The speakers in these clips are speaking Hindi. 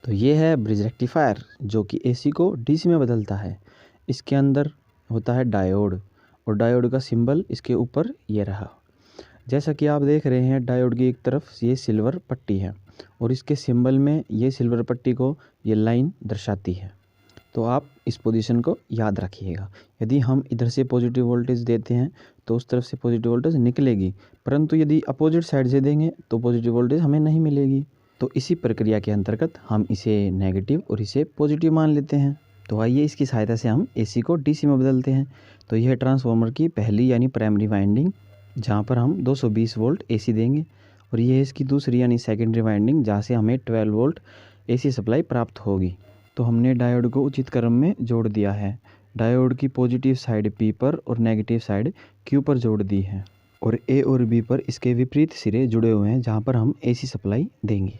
तो ये है ब्रिज रेक्टिफायर जो कि एसी को डीसी में बदलता है। इसके अंदर होता है डायोड और डायोड का सिंबल इसके ऊपर ये रहा। जैसा कि आप देख रहे हैं डायोड की एक तरफ ये सिल्वर पट्टी है और इसके सिंबल में ये सिल्वर पट्टी को ये लाइन दर्शाती है। तो आप इस पोजीशन को याद रखिएगा। यदि हम इधर से पॉजिटिव वोल्टेज देते हैं तो उस तरफ से पॉजिटिव वोल्टेज निकलेगी, परंतु यदि अपोजिट साइड से देंगे तो पॉजिटिव वोल्टेज हमें नहीं मिलेगी। तो इसी प्रक्रिया के अंतर्गत हम इसे नेगेटिव और इसे पॉजिटिव मान लेते हैं। तो आइए इसकी सहायता से हम एसी को डीसी में बदलते हैं। तो यह ट्रांसफार्मर की पहली यानी प्राइमरी वाइंडिंग, जहाँ पर हम 220 वोल्ट एसी देंगे, और यह है इसकी दूसरी यानी सेकेंडरी वाइंडिंग, जहाँ से हमें 12 वोल्ट एसी सप्लाई प्राप्त होगी। तो हमने डायोड को उचित क्रम में जोड़ दिया है। डायोड की पॉजिटिव साइड पी पर और नेगेटिव साइड क्यू पर जोड़ दी है, और ए और बी पर इसके विपरीत सिरे जुड़े हुए हैं जहाँ पर हम एसी सप्लाई देंगे।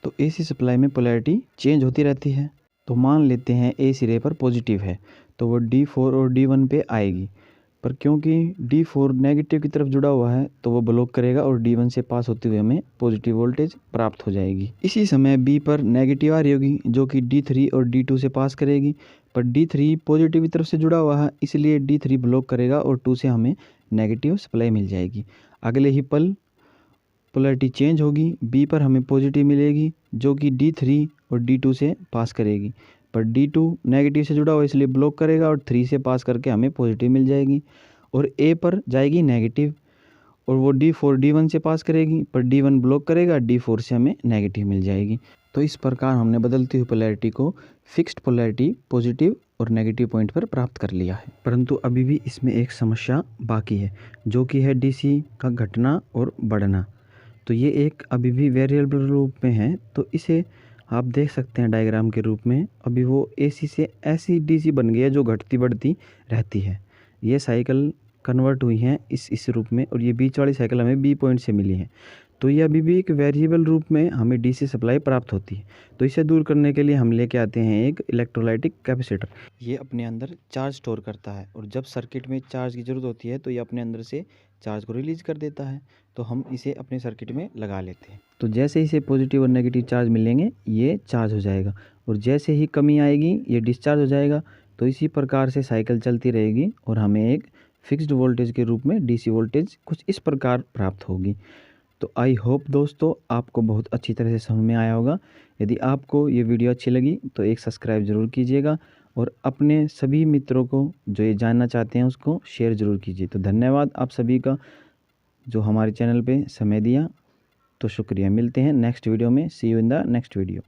तो एसी सप्लाई में पोलैरिटी चेंज होती रहती है। तो मान लेते हैं ए सिरे पर पॉजिटिव है तो वो D4 और D1 पे आएगी, पर क्योंकि D4 नेगेटिव की तरफ जुड़ा हुआ है तो वो ब्लॉक करेगा और D1 से पास होते हुए हमें पॉजिटिव वोल्टेज प्राप्त हो जाएगी। इसी समय B पर नेगेटिव आ रही होगी जो कि D3 और D2 से पास करेगी, पर D3 पॉजिटिव की तरफ से जुड़ा हुआ है इसलिए D3 ब्लॉक करेगा और 2 से हमें नेगेटिव सप्लाई मिल जाएगी। अगले ही पल पोलैरिटी चेंज होगी, बी पर हमें पॉजिटिव मिलेगी जो कि D3 और D2 से पास करेगी, पर D2 नेगेटिव से जुड़ा हुआ इसलिए ब्लॉक करेगा और 3 से पास करके हमें पॉजिटिव मिल जाएगी। और ए पर जाएगी नेगेटिव और वो D4 D1 से पास करेगी, पर D1 ब्लॉक करेगा, D4 से हमें नेगेटिव मिल जाएगी। तो इस प्रकार हमने बदलती हुई पोलैरिटी को फिक्स्ड पोलैरिटी पॉजिटिव और नेगेटिव पॉइंट पर प्राप्त कर लिया है। परंतु अभी भी इसमें एक समस्या बाकी है जो कि है डीसी का घटना और बढ़ना। तो ये एक अभी भी वेरिएबल रूप में है, तो इसे आप देख सकते हैं डायग्राम के रूप में। अभी वो एसी से ऐसी डीसी बन गई है जो घटती बढ़ती रहती है। ये साइकिल कन्वर्ट हुई हैं इस रूप में, और ये बीच वाली साइकिल हमें बी पॉइंट से मिली है। तो ये अभी भी एक वेरिएबल रूप में हमें डीसी सप्लाई प्राप्त होती है। तो इसे दूर करने के लिए हम लेके आते हैं एक इलेक्ट्रोलाइटिक कैपेसिटर। ये अपने अंदर चार्ज स्टोर करता है और जब सर्किट में चार्ज की ज़रूरत होती है तो ये अपने अंदर से चार्ज को रिलीज कर देता है। तो हम इसे अपने सर्किट में लगा लेते हैं। तो जैसे ही इसे पॉजिटिव और नेगेटिव चार्ज मिलेंगे ये चार्ज हो जाएगा, और जैसे ही कमी आएगी ये डिस्चार्ज हो जाएगा। तो इसी प्रकार से साइकिल चलती रहेगी और हमें एक फिक्स्ड वोल्टेज के रूप में डीसी वोल्टेज कुछ इस प्रकार प्राप्त होगी। तो आई होप दोस्तों आपको बहुत अच्छी तरह से समझ में आया होगा। यदि आपको ये वीडियो अच्छी लगी तो एक सब्सक्राइब ज़रूर कीजिएगा और अपने सभी मित्रों को जो ये जानना चाहते हैं उसको शेयर ज़रूर कीजिए। तो धन्यवाद आप सभी का जो हमारे चैनल पे समय दिया। तो शुक्रिया, मिलते हैं नेक्स्ट वीडियो में। See you in the next video.